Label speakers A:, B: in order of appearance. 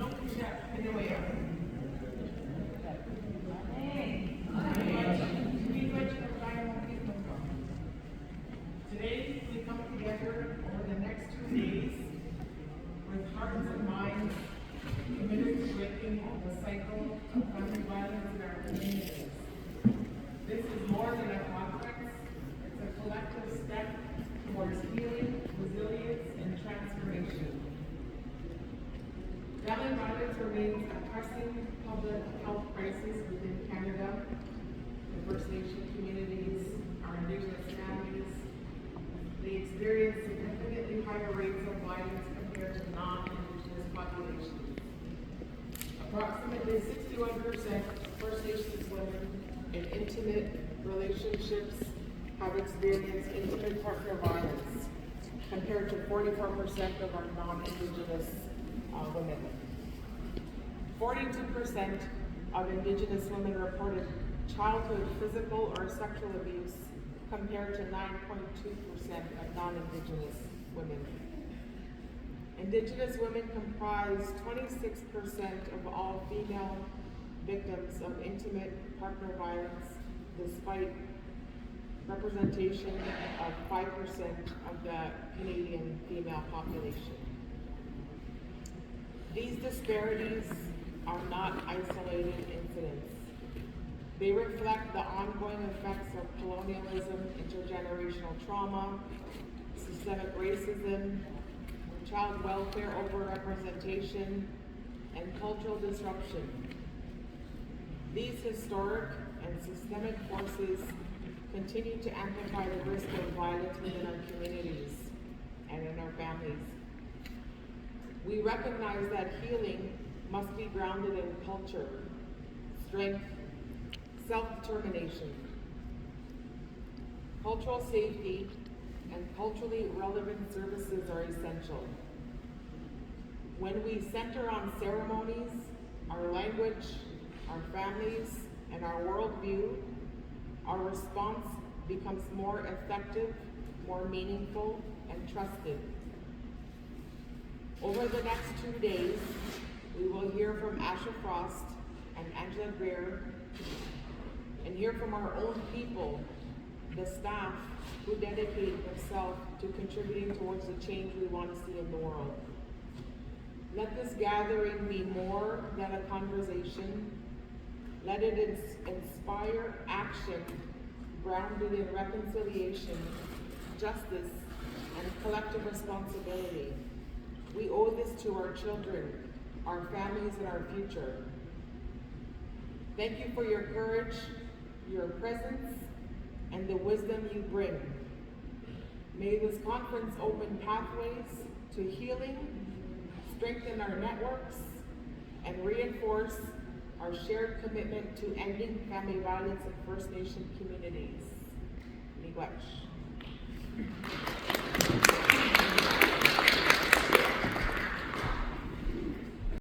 A: Today, we come together over the next 2 days with hearts and minds committed to breaking the cycle of family violence in our communities. This is more than a conference, it's a collective step towards healing, resilience, and transformation. Family violence remains a pressing public health crisis within Canada, the First Nation communities, our Indigenous families. They experience significantly higher rates of violence compared to non-Indigenous populations. Approximately 61% of First Nations women in intimate relationships have experienced intimate partner violence, compared to 44% of our non-Indigenous women. 42% of Indigenous women reported childhood physical or sexual abuse, compared to 9.2% of non-Indigenous women. Indigenous women comprise 26% of all female victims of intimate partner violence, despite representation of 5% of the Canadian female population. These disparities are not isolated incidents. They reflect the ongoing effects of colonialism, intergenerational trauma, systemic racism, child welfare overrepresentation, and cultural disruption. These historic and systemic forces continue to amplify the risk of violence within our communities and in our families. We recognize that healing must be grounded in culture, strength, self-determination. Cultural safety and culturally relevant services are essential. When we center on ceremonies, our language, our families, and our worldview, our response becomes more effective, more meaningful, and trusted. Over the next 2 days, we will hear from Asha Frost and Angela Greer, and hear from our own people, the staff who dedicate themselves to contributing towards the change we want to see in the world. Let this gathering be more than a conversation. Let it inspire action grounded in reconciliation, justice, and collective responsibility. We owe this to our children, our families, and our future. Thank you for your courage, your presence, and the wisdom you bring. May this conference open pathways to healing, strengthen our networks, and reinforce our shared commitment to ending family violence in First Nation communities. Miigwech.